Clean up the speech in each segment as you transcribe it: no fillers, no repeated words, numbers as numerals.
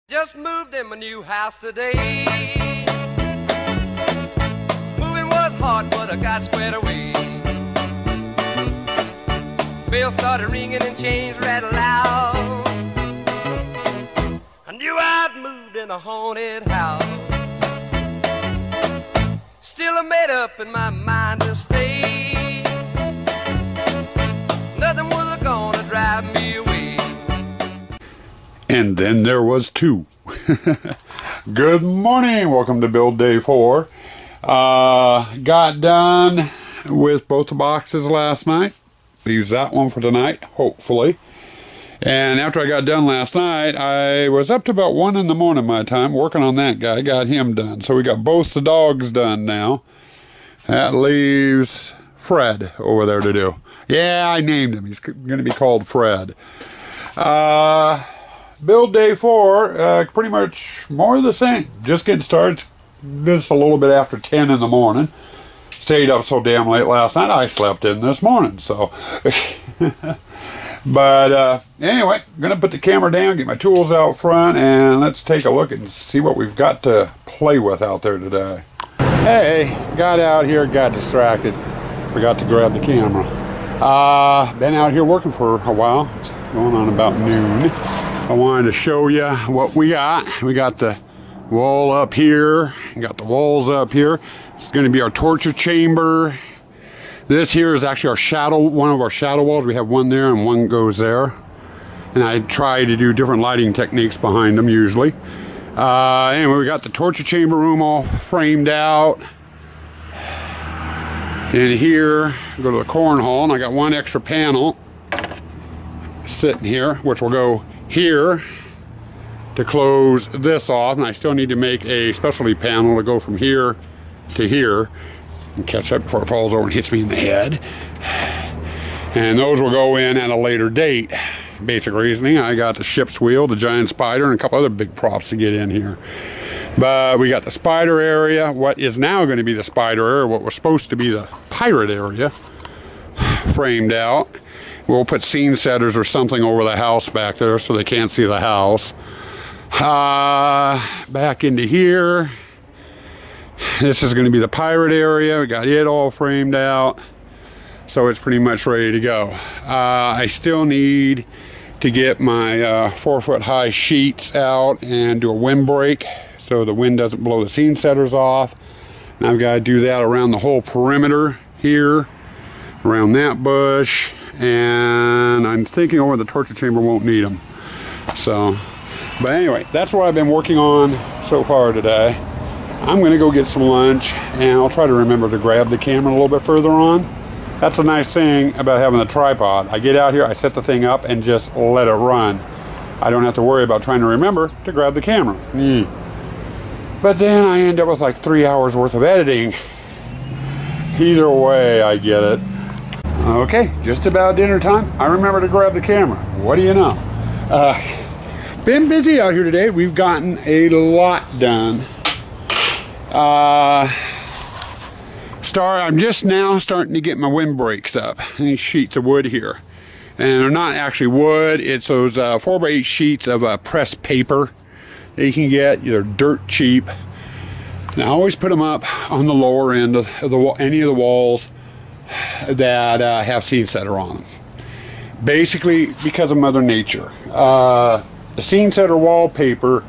Just moved in my new house today. Moving was hard, but I got squared away. Bells started ringing and chains rattled loud. I knew I'd moved in a haunted house. Still I made up in my mind to stay. Nothing was gonna drive me away. And then there was two. Good morning. Welcome to build day 4. Got done with both the boxes last night. Leaves that one for tonight, hopefully. And after I got done last night, I was up to about 1 in the morning my time working on that guy. Got him done. So we got both the dogs done now. That leaves Fred over there to do. Yeah, I named him. He's going to be called Fred. Build day 4, pretty much more of the same. Just getting started. This a little bit after 10 in the morning. Stayed up so damn late last night, I slept in this morning, so. But anyway, I'm going to put the camera down, get my tools out front, and let's take a look and see what we've got to play with out there today. Hey, got out here, got distracted. Forgot to grab the camera. Been out here working for a while. It's going on about noon. I wanted to show you what we got. We got the wall up here, got the walls up here. It's going to be our torture chamber. This here is actually our shadow, one of our shadow walls. We have one there and one goes there. And I try to do different lighting techniques behind them usually. Anyway, we got the torture chamber room all framed out. And here, go to the cornhole, and I got one extra panel sitting here, which will go here to close this off, and I still need to make a specialty panel to go from here to here and catch up before it falls over and hits me in the head. And those will go in at a later date. Basic reasoning, I got the ship's wheel, the giant spider, and a couple other big props to get in here. But we got the spider area, what is now going to be the spider area, what was supposed to be the pirate area, framed out. We'll put scene setters or something over the house back there so they can't see the house. Back into here. This is going to be the pirate area. We got it all framed out. So it's pretty much ready to go. I still need to get my 4-foot high sheets out and do a windbreak so the wind doesn't blow the scene setters off. And I've got to do that around the whole perimeter here, around that bush. And I'm thinking over the torture chamber won't need them. So, but anyway, that's what I've been working on so far today. I'm going to go get some lunch, and I'll try to remember to grab the camera a little bit further on. That's a nice thing about having the tripod. I get out here, I set the thing up, and just let it run. I don't have to worry about trying to remember to grab the camera. But then I end up with like 3 hours worth of editing. Either way, I get it. Okay, just about dinner time. I remember to grab the camera. What do you know? Been busy out here today. We've gotten a lot done. I'm just now starting to get my windbreaks up. These sheets of wood here. And they're not actually wood. It's those 4x8 sheets of pressed paper that you can get. They're dirt cheap. And I always put them up on the lower end of any of the walls that have scene setter on them. Basically because of Mother Nature. The scene setter wallpaper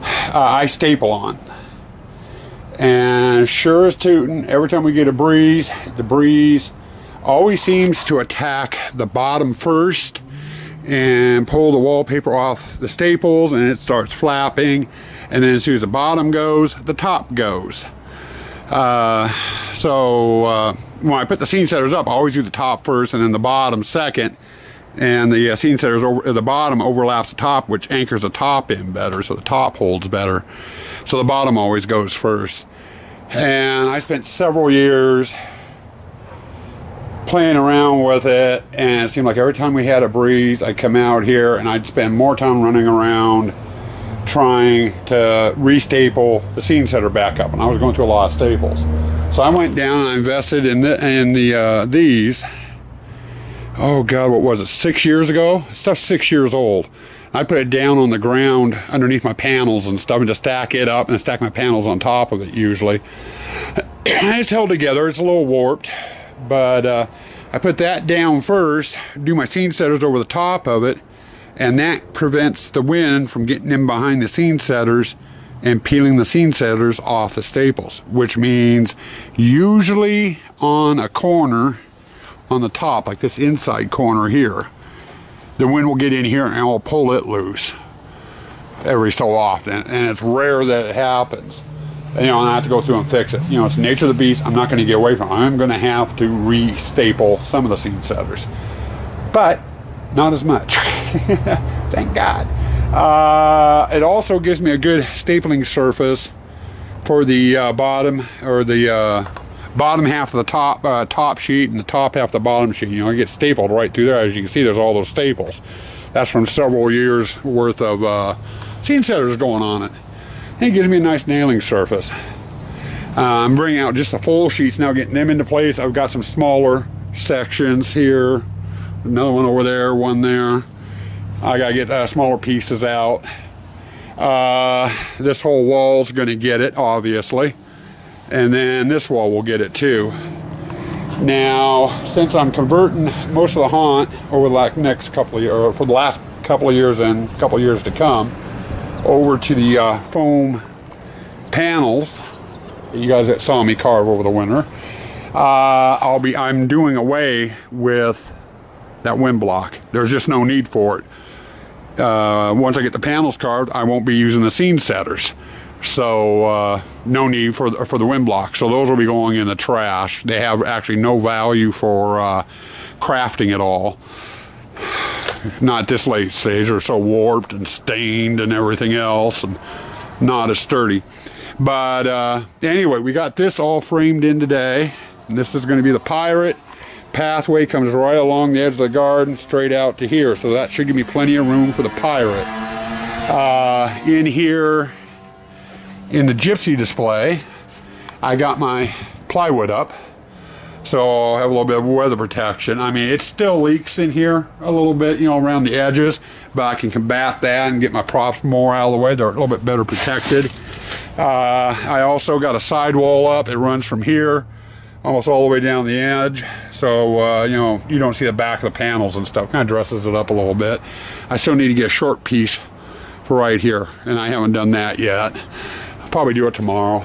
I staple on. And sure as tootin', every time we get a breeze, the breeze always seems to attack the bottom first and pull the wallpaper off the staples, and it starts flapping, and then as soon as the bottom goes, the top goes. So when I put the scene setters up, I always do the top first and then the bottom second, and the scene setters over the bottom overlaps the top, which anchors the top in better, so the top holds better. So the bottom always goes first. And I spent several years playing around with it, and it seemed like every time we had a breeze, I'd come out here and I'd spend more time running around trying to restaple the scene setter back up, and I was going through a lot of staples. So I went down and I invested in these. Oh God, what was it? 6 years ago? Stuff's 6 years old. I put it down on the ground underneath my panels and stuff, and just stack it up and stack my panels on top of it usually. It's held together. It's a little warped, but I put that down first, do my scene setters over the top of it, and that prevents the wind from getting in behind the scene setters and peeling the scene setters off the staples, which means usually on a corner on the top, like this inside corner here, the wind will get in here and will pull it loose every so often, and it's rare that it happens. And, and I have to go through and fix it. It's the nature of the beast. I'm not going to get away from it. I'm going to have to re-staple some of the scene setters, but not as much. Thank God. It also gives me a good stapling surface for the bottom, or the bottom half of the top sheet and the top half of the bottom sheet. It gets stapled right through there. As you can see, there's all those staples. That's from several years worth of scene setters going on it. And it gives me a nice nailing surface. I'm bringing out just the full sheets now, getting them into place. I've got some smaller sections here, another one over there, one there. I gotta get smaller pieces out. This whole wall's gonna get it, obviously, and then this wall will get it too. Now, since I'm converting most of the haunt over the next couple of years, or for the last couple of years and a couple of years to come, over to the foam panels that you guys that saw me carve over the winter, I'm doing away with that wind block. There's just no need for it. Once I get the panels carved, I won't be using the scene setters, so no need for the wind block. So those will be going in the trash. They have actually no value for crafting at all. Not at this late stage. They're so warped and stained and everything else, and not as sturdy. But anyway, we got this all framed in today, and this is going to be the Pirate. Pathway comes right along the edge of the garden straight out to here, so that should give me plenty of room for the Pirate. In here in the Gypsy display, I got my plywood up, so I'll have a little bit of weather protection. I mean, it still leaks in here a little bit, around the edges, but I can combat that and get my props more out of the way. They're a little bit better protected. I also got a sidewall up. It runs from here almost all the way down the edge, so you don't see the back of the panels and stuff. Kind of dresses it up a little bit. I still need to get a short piece for right here, and I haven't done that yet. I'll probably do it tomorrow.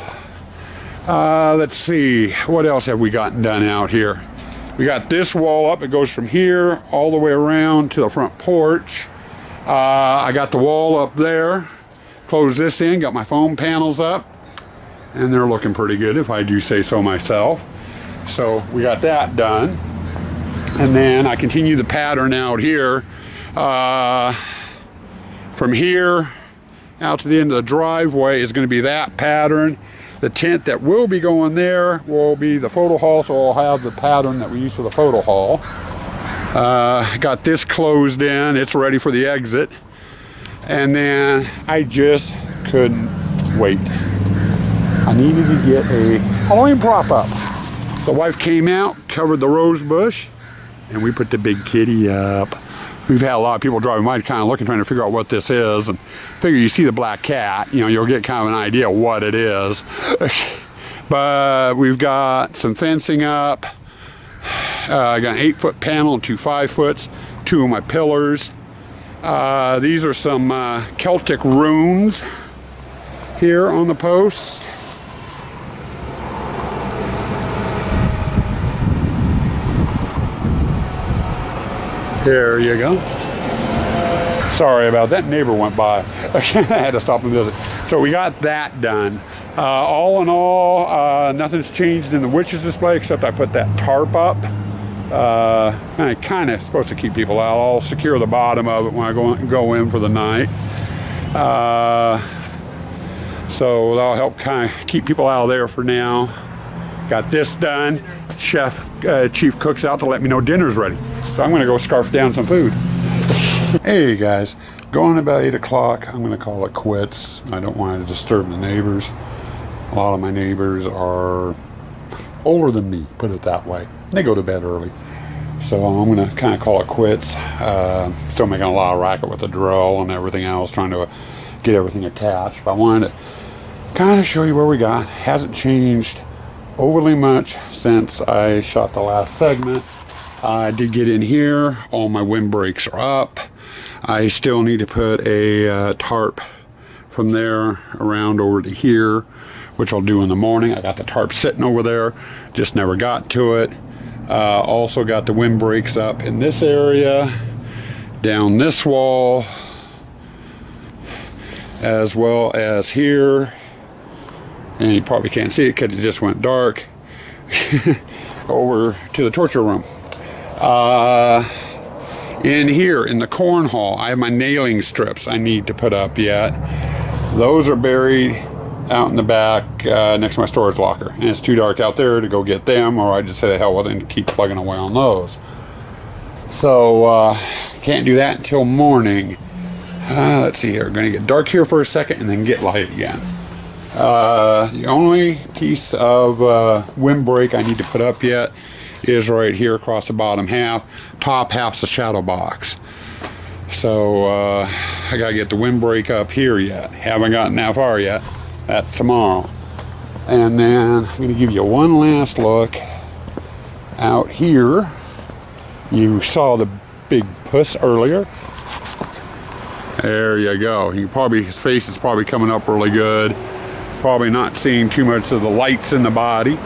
Let's see, what else have we gotten done out here? We got this wall up. It goes from here all the way around to the front porch. I got the wall up there. Closed this in, got my foam panels up, and they're looking pretty good, if I do say so myself. So we got that done, and then I continue the pattern out here. From here out to the end of the driveway is going to be that pattern. The tent that will be going there will be the photo hall, so I'll have the pattern that we use for the photo hall. Got this closed in, it's ready for the exit. And then I just couldn't wait. I needed to get a Halloween prop up. The wife came out, covered the rose bush, and we put the big kitty up. We've had a lot of people driving by kind of looking, trying to figure out what this is, and figure you see the black cat, you'll get kind of an idea of what it is. But we've got some fencing up. I got an 8-foot panel and 2 5-foots, 2 of my pillars. These are some Celtic runes here on the posts. There you go. Sorry about that, neighbor went by. I had to stop and visit. So we got that done. All in all, nothing's changed in the witches display except I put that tarp up. I kind of supposed to keep people out. I'll secure the bottom of it when I go in for the night. So that'll help kind of keep people out of there for now. Got this done. Chief Cook's out to let me know dinner's ready. So I'm going to go scarf down some food. Hey guys, going about 8 o'clock, I'm going to call it quits. I don't want to disturb the neighbors. A lot of my neighbors are older than me, put it that way. They go to bed early. So I'm going to kind of call it quits. Still making a lot of racket with the drill and everything else, trying to get everything attached. But I wanted to kind of show you where we got. Hasn't changed overly much since I shot the last segment. I did get in here. All my windbreaks are up. I still need to put a tarp from there around over to here, which I'll do in the morning. I got the tarp sitting over there, just never got to it. Also got the windbreaks up in this area, down this wall, as well as here. And you probably can't see it because it just went dark. Over to the torture room. In here in the cornhole, I have my nailing strips I need to put up yet. Those are buried out in the back next to my storage locker, and it's too dark out there to go get them, or I just say the hell with it and keep plugging away on those. So can't do that until morning. Let's see here, we're gonna get dark here for a second and then get light again. The only piece of windbreak I need to put up yet is right here across the bottom half. Top half's the shadow box. So I gotta get the windbreak up here yet. Haven't gotten that far yet. That's tomorrow. And then I'm gonna give you one last look out here. You saw the big puss earlier. There you go. His face is probably coming up really good. Probably not seeing too much of the lights in the body,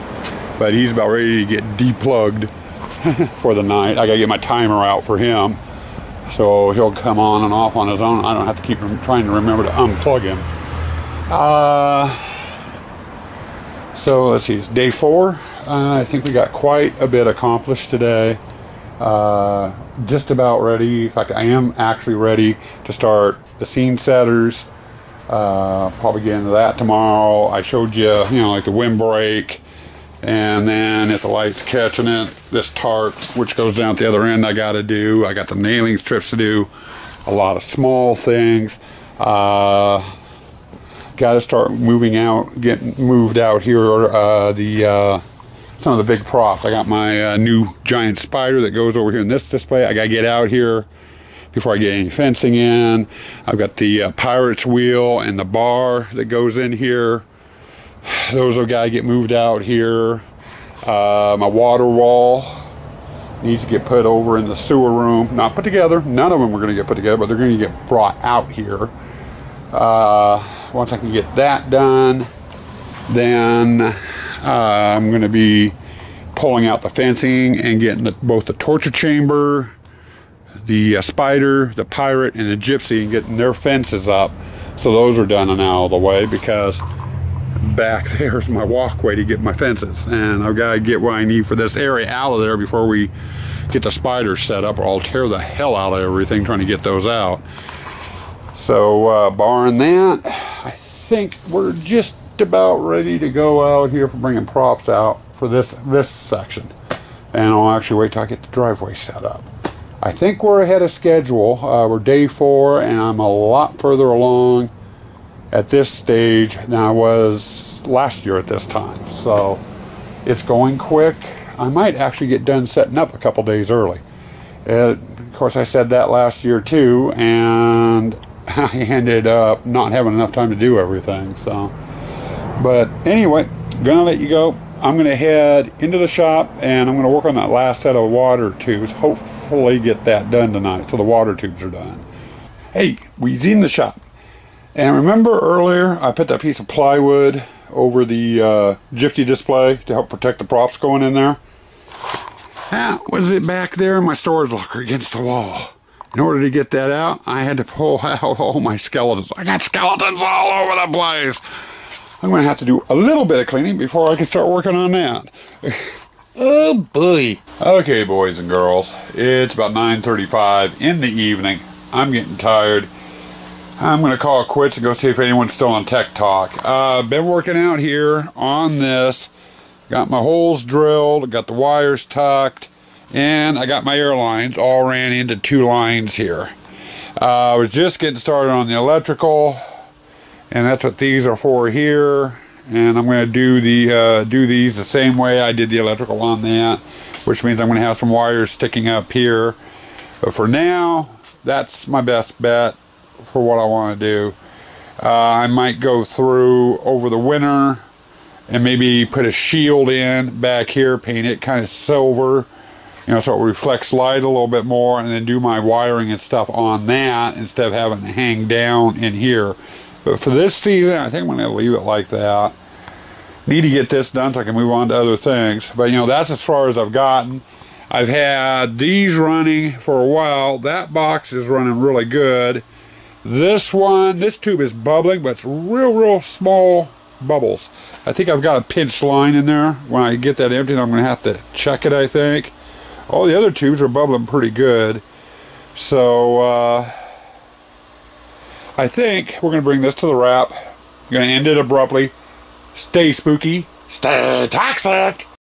but he's about ready to get deplugged for the night. I gotta get my timer out for him, so he'll come on and off on his own. I don't have to keep trying to remember to unplug him. So let's see, it's day 4. I think we got quite a bit accomplished today. Just about ready. In fact, I am actually ready to start the scene setters. Probably get into that tomorrow. I showed you, like the windbreak, and then if the light's catching it, this tarp, which goes down at the other end, I got to do. I got the nailing strips to do, a lot of small things. Got to start moving out, getting moved out here. Some of the big props. I got my new giant spider that goes over here in this display. I got to get out here before I get any fencing in. I've got the Pirate's wheel and the bar that goes in here. Those have got to get moved out here. My water wall needs to get put over in the sewer room. Not put together. None of them are going to get put together, but they're going to get brought out here. Once I can get that done, then I'm going to be pulling out the fencing and getting both the torture chamber, the spider, the pirate, and the gypsy, and getting their fences up. So those are done and out of the way, because back there's my walkway to get my fences, and I've got to get what I need for this area out of there before we get the spiders set up, or I'll tear the hell out of everything trying to get those out. So barring that, I think we're just about ready to go out here for bringing props out for this section, and I'll actually wait till I get the driveway set up. I think we're ahead of schedule. We're day 4, and I'm a lot further along at this stage than I was last year at this time. So it's going quick. I might actually get done setting up a couple days early. Of course, I said that last year too, and I ended up not having enough time to do everything. So, but anyway, gonna let you go. I'm gonna head into the shop, and I'm gonna work on that last set of water tubes. Hopefully get that done tonight, so the water tubes are done. Hey, we's in the shop. And remember earlier, I put that piece of plywood over the gypsy display to help protect the props going in there? That was it back there in my storage locker against the wall. In order to get that out, I had to pull out all my skeletons. I got skeletons all over the place. I'm going to have to do a little bit of cleaning before I can start working on that. Oh boy. Okay, boys and girls, it's about 9:35 in the evening. I'm getting tired. I'm going to call it quits and go see if anyone's still on Tech Talk. Been working out here on this. Got my holes drilled, got the wires tucked, and I got my air lines all ran into 2 lines here. I was just getting started on the electrical, and that's what these are for here. and I'm going to do these the same way I did the electrical on that, which means I'm going to have some wires sticking up here. But for now, that's my best bet for what I want to do. I might go through over the winter and maybe put a shield in back here, paint it kind of silver, you know, so it reflects light a little bit more, and then do my wiring and stuff on that instead of having to hang down in here. But for this season, I think I'm going to leave it like that. Need to get this done so I can move on to other things. But, you know, that's as far as I've gotten. I've had these running for a while. That box is running really good. This one, this tube is bubbling, but it's real small bubbles. I think I've got a pinch line in there. When I get that emptied, I'm going to have to check it, I think. All the other tubes are bubbling pretty good. So, I think we're going to bring this to the wrap. I'm going to end it abruptly. Stay spooky. Stay toxic.